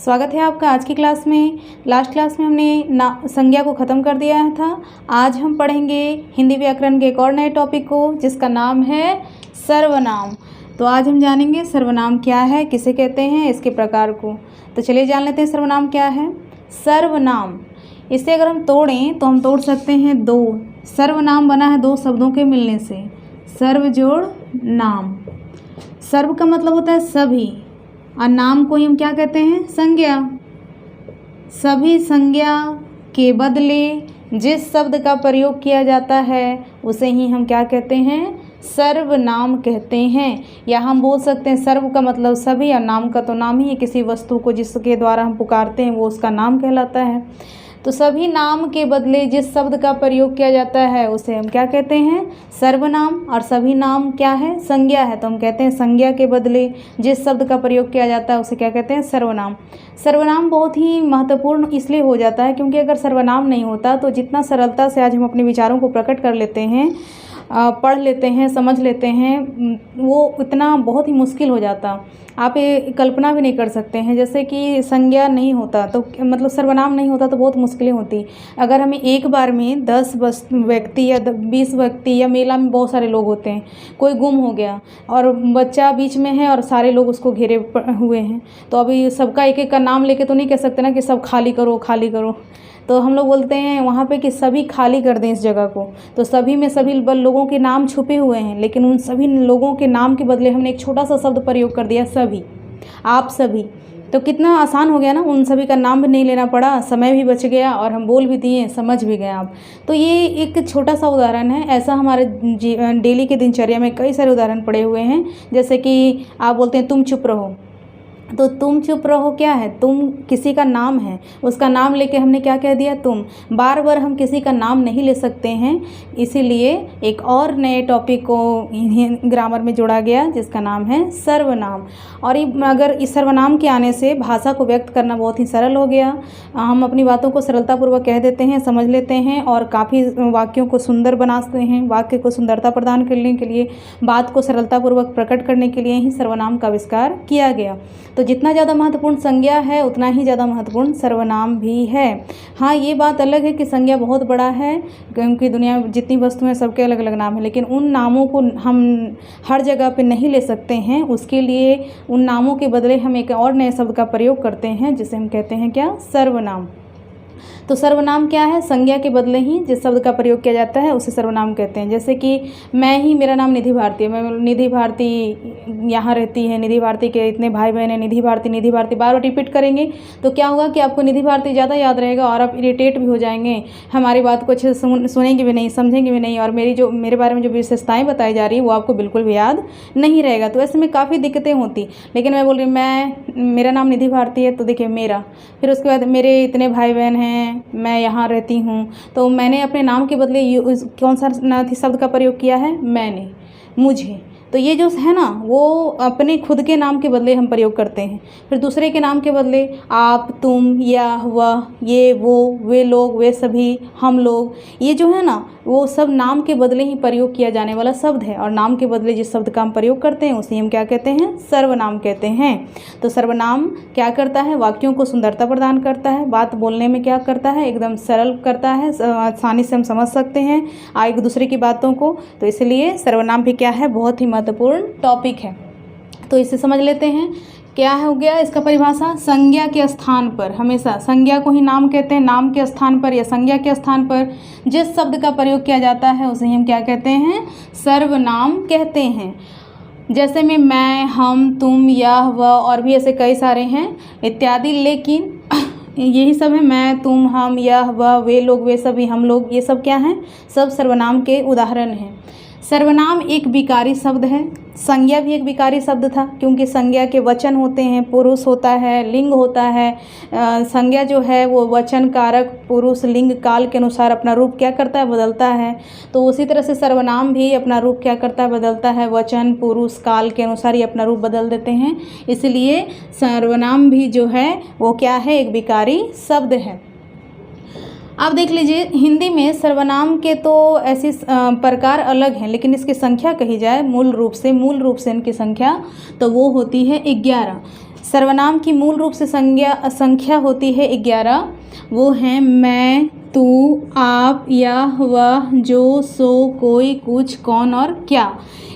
स्वागत है आपका आज की क्लास में। लास्ट क्लास में हमने संज्ञा को ख़त्म कर दिया था। आज हम पढ़ेंगे हिंदी व्याकरण के एक और नए टॉपिक को, जिसका नाम है सर्वनाम। तो आज हम जानेंगे सर्वनाम क्या है, किसे कहते हैं, इसके प्रकार को। तो चलिए जान लेते हैं सर्वनाम क्या है। सर्वनाम, इसे अगर हम तोड़ें तो हम तोड़ सकते हैं दो। सर्वनाम बना है दो शब्दों के मिलने से, सर्व जोड़ नाम। सर्व का मतलब होता है सभी, और नाम को ही हम क्या कहते हैं, संज्ञा। सभी संज्ञा के बदले जिस शब्द का प्रयोग किया जाता है उसे ही हम क्या कहते हैं, सर्वनाम कहते हैं। या हम बोल सकते हैं सर्व का मतलब सभी, और नाम का तो नाम ही है, किसी वस्तु को जिसके द्वारा हम पुकारते हैं वो उसका नाम कहलाता है। तो सभी नाम के बदले जिस शब्द का प्रयोग किया जाता है उसे हम क्या कहते हैं, सर्वनाम। और सभी नाम क्या है, संज्ञा है, तो हम कहते हैं संज्ञा के बदले जिस शब्द का प्रयोग किया जाता है उसे क्या कहते हैं, सर्वनाम। सर्वनाम बहुत ही महत्वपूर्ण इसलिए हो जाता है क्योंकि अगर सर्वनाम नहीं होता तो जितना सरलता से आज हम अपने विचारों को प्रकट कर लेते हैं, पढ़ लेते हैं, समझ लेते हैं, वो इतना बहुत ही मुश्किल हो जाता। आप ये कल्पना भी नहीं कर सकते हैं। जैसे कि संज्ञा नहीं होता तो मतलब सर्वनाम नहीं होता तो बहुत मुश्किलें होती। अगर हमें एक बार में 10 व्यक्ति या 20 व्यक्ति, या मेला में बहुत सारे लोग होते हैं, कोई गुम हो गया और बच्चा बीच में है और सारे लोग उसको घेरे हुए हैं, तो अभी सबका एक एक का नाम लेके तो नहीं कह सकते ना कि सब खाली करो खाली करो। तो हम लोग बोलते हैं वहाँ पे कि सभी खाली कर दें इस जगह को। तो सभी में सभी लोगों के नाम छुपे हुए हैं, लेकिन उन सभी लोगों के नाम के बदले हमने एक छोटा सा शब्द प्रयोग कर दिया, सभी, आप सभी। तो कितना आसान हो गया ना, उन सभी का नाम भी नहीं लेना पड़ा, समय भी बच गया और हम बोल भी दिए, समझ भी गए आप। तो ये एक छोटा सा उदाहरण है। ऐसा हमारे डेली के दिनचर्या में कई सारे उदाहरण पड़े हुए हैं। जैसे कि आप बोलते हैं तुम चुप रहो, तो तुम चुप रहो क्या है, तुम किसी का नाम है, उसका नाम लेके हमने क्या कह दिया, तुम। बार बार हम किसी का नाम नहीं ले सकते हैं, इसीलिए एक और नए टॉपिक को ग्रामर में जोड़ा गया जिसका नाम है सर्वनाम। और अगर इस सर्वनाम के आने से भाषा को व्यक्त करना बहुत ही सरल हो गया। हम अपनी बातों को सरलतापूर्वक कह देते हैं, समझ लेते हैं और काफ़ी वाक्यों को सुंदर बनाते हैं। वाक्य को सुंदरता प्रदान करने के लिए, बात को सरलतापूर्वक प्रकट करने के लिए ही सर्वनाम का आविष्कार किया गया। तो जितना ज़्यादा महत्वपूर्ण संज्ञा है उतना ही ज़्यादा महत्वपूर्ण सर्वनाम भी है। हाँ, ये बात अलग है कि संज्ञा बहुत बड़ा है, क्योंकि दुनिया में जितनी वस्तुएं हैं सबके अलग अलग नाम हैं, लेकिन उन नामों को हम हर जगह पे नहीं ले सकते हैं। उसके लिए उन नामों के बदले हम एक और नए शब्द का प्रयोग करते हैं जिसे हम कहते हैं क्या, सर्वनाम। तो सर्वनाम क्या है, संज्ञा के बदले ही जिस शब्द का प्रयोग किया जाता है उसे सर्वनाम कहते हैं। जैसे कि मैं ही, मेरा नाम निधि भारती है, मैं निधि भारती यहाँ रहती है, निधि भारती के इतने भाई बहन हैं, निधि भारती निधि भारती बार बार रिपीट करेंगे तो क्या होगा कि आपको निधि भारती ज़्यादा याद रहेगा और आप इरिटेट भी हो जाएंगे, हमारी बात को अच्छे से सुनेंगे भी नहीं, समझेंगे भी नहीं, और मेरे बारे में जो विशेषताएँ बताई जा रही है वो आपको बिल्कुल भी याद नहीं रहेगा। तो ऐसे में काफ़ी दिक्कतें होती। लेकिन मैं बोल रही मेरा नाम निधि भारती है, तो देखिए मेरा, फिर उसके बाद मेरे इतने भाई बहन हैं, मैं यहाँ रहती हूँ, तो मैंने अपने नाम के बदले कौन सा शब्द का प्रयोग किया है, मैंने, मुझे। तो ये जो है ना, वो अपने खुद के नाम के बदले हम प्रयोग करते हैं। फिर दूसरे के नाम के बदले आप, तुम, यह, वह, ये, वो, वे लोग, वे सभी, हम लोग, ये जो है ना, वो सब नाम के बदले ही प्रयोग किया जाने वाला शब्द है। और नाम के बदले जिस शब्द का हम प्रयोग करते हैं उसे हम क्या कहते हैं, सर्वनाम कहते हैं। तो सर्वनाम क्या करता है, वाक्यों को सुंदरता प्रदान करता है, बात बोलने में क्या करता है, एकदम सरल करता है, आसानी से हम समझ सकते हैं एक दूसरे की बातों को। तो इसलिए सर्वनाम भी क्या है, बहुत ही महत्वपूर्ण टॉपिक है। तो इसे समझ लेते हैं। क्या हो गया इसका परिभाषा, संज्ञा के स्थान पर, हमेशा संज्ञा को ही नाम कहते हैं, नाम के स्थान पर या संज्ञा के स्थान पर जिस शब्द का प्रयोग किया जाता है उसे हम क्या कहते हैं, सर्वनाम कहते हैं। जैसे में मैं, हम, तुम, यह, वह और भी ऐसे कई सारे हैं इत्यादि, लेकिन यही सब है, मैं, तुम, हम, यह, वह, वे लोग, वे सभी, हम लोग, ये सब क्या हैं, सब सर्वनाम के उदाहरण हैं। सर्वनाम एक विकारी शब्द है। संज्ञा भी एक विकारी शब्द था, क्योंकि संज्ञा के वचन होते हैं, पुरुष होता है, लिंग होता है। संज्ञा जो है वो वचन, कारक, पुरुष, लिंग, काल के अनुसार अपना रूप क्या करता है, बदलता है। तो उसी तरह से सर्वनाम भी अपना रूप क्या करता है, बदलता है। वचन, पुरुष, काल के अनुसार ये अपना रूप बदल देते हैं। इसलिए सर्वनाम भी जो है वो क्या है, एक विकारी शब्द है। आप देख लीजिए, हिंदी में सर्वनाम के तो ऐसी प्रकार अलग हैं, लेकिन इसकी संख्या कही जाए मूल रूप से इनकी संख्या तो वो होती है 11। सर्वनाम की मूल रूप से संख्या होती है 11। वो हैं मैं, तू, आप, यह, वह, जो, सो, कोई, कुछ, कौन और क्या।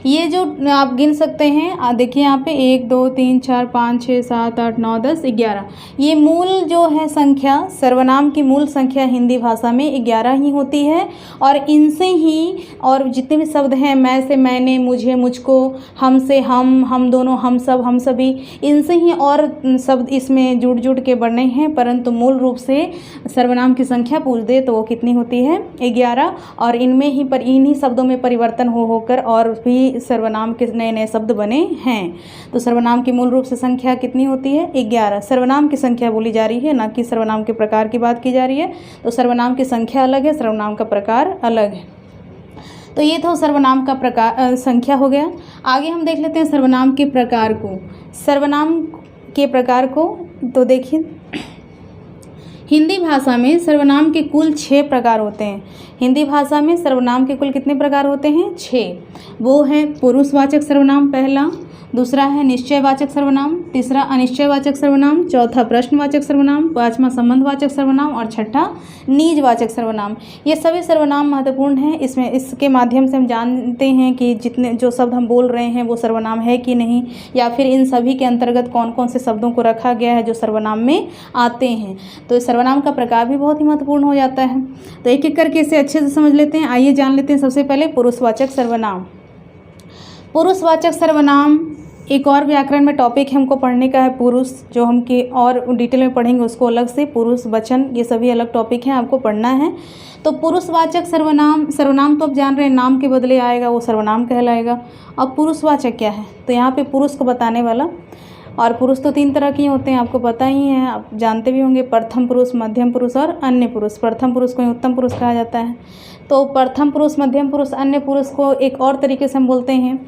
ये जो आप गिन सकते हैं, देखिए यहाँ पे 1 2 3 4 5 6 7 8 9 10 11। ये मूल जो है संख्या, सर्वनाम की मूल संख्या हिंदी भाषा में 11 ही होती है। और इनसे ही और जितने भी शब्द हैं, मैं से मैंने, मुझे, मुझको, हम से हम दोनों, हम सब, हम सभी, इनसे ही और शब्द इसमें जुड़ के बने हैं। परंतु मूल रूप से सर्वनाम की संख्या पूछ दे तो वो कितनी होती है? 11। और इनमें ही इन्हीं शब्दों में परिवर्तन होकर और भी सर्वनाम के नए नए शब्द बने हैं। तो सर्वनाम की मूल रूप से संख्या कितनी होती है? 11। सर्वनाम की संख्या बोली जा रही है, ना कि सर्वनाम के प्रकार की बात की जा रही है। तो सर्वनाम की संख्या अलग है, सर्वनाम का प्रकार अलग है। तो ये तो सर्वनाम का प्रकार संख्या हो गया। आगे हम देख लेते हैं सर्वनाम के प्रकार को। सर्वनाम के प्रकार को तो देखिए, हिंदी भाषा में सर्वनाम के कुल 6 प्रकार होते हैं। हिंदी भाषा में सर्वनाम के कुल कितने प्रकार होते हैं? 6। वो है पुरुषवाचक सर्वनाम पहला, दूसरा है निश्चयवाचक सर्वनाम, तीसरा अनिश्चयवाचक सर्वनाम, चौथा प्रश्नवाचक सर्वनाम, पांचवा संबंधवाचक सर्वनाम और छठा निजवाचक सर्वनाम। ये सभी सर्वनाम महत्वपूर्ण हैं। इसके माध्यम से हम जानते हैं कि जितने जो शब्द हम बोल रहे हैं वो सर्वनाम है कि नहीं, या फिर इन सभी के अंतर्गत कौन कौन से शब्दों को रखा गया है जो सर्वनाम में आते हैं। तो सर्वनाम का प्रकार भी बहुत ही महत्वपूर्ण हो जाता है। तो एक एक करके इसे अच्छे से समझ लेते हैं। आइए जान लेते हैं सबसे पहले पुरुषवाचक सर्वनाम। पुरुषवाचक सर्वनाम एक और व्याकरण में टॉपिक हमको पढ़ने का है, पुरुष, जो हम के और डिटेल में पढ़ेंगे उसको अलग से। पुरुष, वचन, ये सभी अलग टॉपिक हैं, आपको पढ़ना है। तो पुरुषवाचक सर्वनाम तो आप जान रहे हैं, नाम के बदले आएगा वो सर्वनाम कहलाएगा। अब पुरुषवाचक क्या है? तो यहाँ पे पुरुष को बताने वाला, और पुरुष तो 3 तरह के होते हैं, आपको पता ही है, आप जानते भी होंगे, प्रथम पुरुष, मध्यम पुरुष और अन्य पुरुष। प्रथम पुरुष को उत्तम पुरुष कहा जाता है। तो प्रथम पुरुष, मध्यम पुरुष, अन्य पुरुष को एक और तरीके से हम बोलते हैं,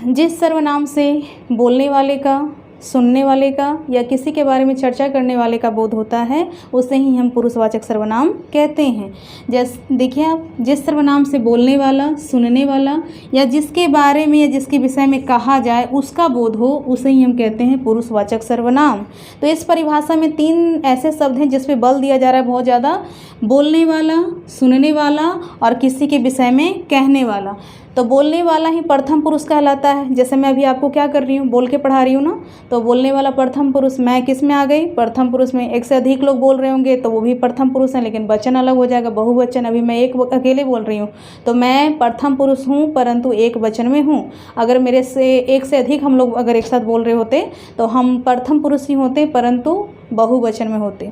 जिस सर्वनाम से बोलने वाले का, सुनने वाले का या किसी के बारे में चर्चा करने वाले का बोध होता है, उसे ही हम पुरुषवाचक सर्वनाम कहते हैं। जैसे देखिए आप, जिस सर्वनाम से बोलने वाला, सुनने वाला या जिसके बारे में या जिसके विषय में कहा जाए उसका बोध हो, उसे ही हम कहते हैं पुरुषवाचक सर्वनाम। तो इस परिभाषा में 3 ऐसे शब्द हैं जिस पे बल दिया जा रहा है बहुत ज़्यादा, बोलने वाला, सुनने वाला और किसी के विषय में कहने वाला। तो बोलने वाला ही प्रथम पुरुष कहलाता है। जैसे मैं अभी आपको क्या कर रही हूँ, बोल के पढ़ा रही हूँ ना, तो बोलने वाला प्रथम पुरुष। मैं किस में आ गई? प्रथम पुरुष में। एक से अधिक लोग बोल रहे होंगे तो वो भी प्रथम पुरुष हैं, लेकिन वचन अलग हो जाएगा, बहुवचन। अभी मैं एक अकेले बोल रही हूँ तो मैं प्रथम पुरुष हूँ, परंतु एक वचन में हूँ। अगर मेरे से एक से अधिक हम लोग अगर एक साथ बोल रहे होते तो हम प्रथम पुरुष ही होते, परंतु बहुवचन में होते।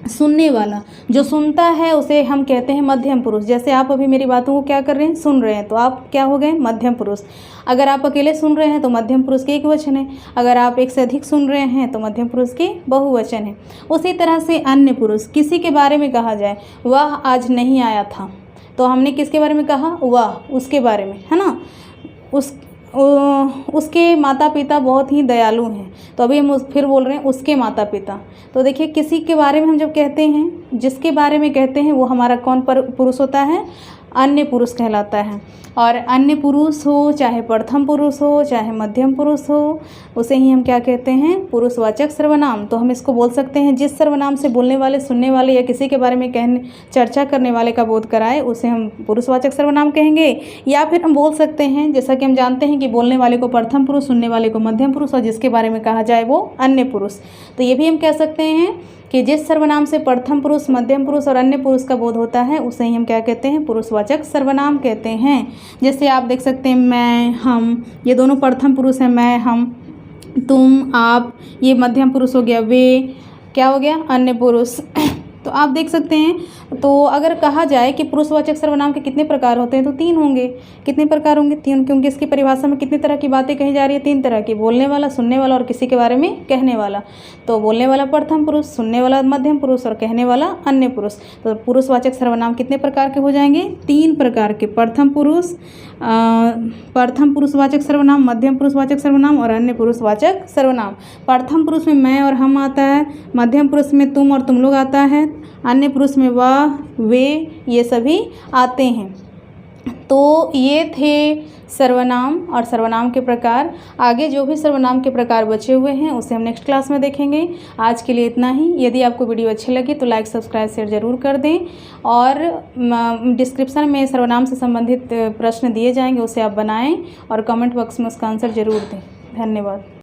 सुनने वाला, जो सुनता है उसे हम कहते हैं मध्यम पुरुष। जैसे आप अभी मेरी बातों को क्या कर रहे हैं? सुन रहे हैं, तो आप क्या हो गए? मध्यम पुरुष। अगर आप अकेले सुन रहे हैं तो मध्यम पुरुष के एक वचन है। अगर आप एक से अधिक सुन रहे हैं तो मध्यम पुरुष के बहुवचन है। उसी तरह से अन्य पुरुष, किसी के बारे में कहा जाए, वह आज नहीं आया था, तो हमने किसके बारे में कहा? वह, उसके बारे में, है ना। उसके माता पिता बहुत ही दयालु हैं, तो अभी हम फिर बोल रहे हैं उसके माता पिता। तो देखिए, किसी के बारे में हम जब कहते हैं, जिसके बारे में कहते हैं, वो हमारा कौन पुरुष होता है? अन्य पुरुष कहलाता है। और अन्य पुरुष हो, चाहे प्रथम पुरुष हो, चाहे मध्यम पुरुष हो, उसे ही हम क्या कहते हैं? पुरुषवाचक सर्वनाम। तो हम इसको बोल सकते हैं, जिस सर्वनाम से बोलने वाले, सुनने वाले या किसी के बारे में चर्चा करने वाले का बोध कराए, उसे हम पुरुषवाचक सर्वनाम कहेंगे। या फिर हम बोल सकते हैं, जैसा कि हम जानते हैं कि बोलने वाले को प्रथम पुरुष, सुनने वाले को मध्यम पुरुष और जिसके बारे में कहा जाए वो अन्य पुरुष। तो ये भी हम कह सकते हैं कि जिस सर्वनाम से प्रथम पुरुष, मध्यम पुरुष और अन्य पुरुष का बोध होता है, उसे ही हम क्या कहते हैं? पुरुषवाचक सर्वनाम कहते हैं। जैसे आप देख सकते हैं, मैं, हम, ये दोनों प्रथम पुरुष हैं। मैं, हम, तुम, आप, ये मध्यम पुरुष हो गया। वे क्या हो गया? अन्य पुरुष। तो आप देख सकते हैं, तो अगर कहा जाए कि पुरुषवाचक सर्वनाम के कितने प्रकार होते हैं, तो 3 होंगे। कितने प्रकार होंगे? 3, क्योंकि इसकी परिभाषा में कितनी तरह की बातें कही जा रही है? 3 तरह की, बोलने वाला, सुनने वाला और किसी के बारे में कहने वाला। तो बोलने वाला प्रथम पुरुष, सुनने वाला मध्यम पुरुष और कहने वाला अन्य पुरुष। तो पुरुषवाचक सर्वनाम कितने प्रकार के हो जाएंगे? 3 प्रकार के। प्रथम पुरुषवाचक सर्वनाम, मध्यम पुरुषवाचक सर्वनाम और अन्य पुरुषवाचक सर्वनाम। प्रथम पुरुष में मैं और हम आता है, मध्यम पुरुष में तुम और तुम लोग आता है, अन्य पुरुष में वह, वे, ये सभी आते हैं। तो ये थे सर्वनाम और सर्वनाम के प्रकार। आगे जो भी सर्वनाम के प्रकार बचे हुए हैं उसे हम नेक्स्ट क्लास में देखेंगे। आज के लिए इतना ही। यदि आपको वीडियो अच्छी लगी तो लाइक, सब्सक्राइब, शेयर ज़रूर कर दें और डिस्क्रिप्शन में सर्वनाम से संबंधित प्रश्न दिए जाएंगे, उसे आप बनाएं और कमेंट बॉक्स में उसका आंसर ज़रूर दें। धन्यवाद।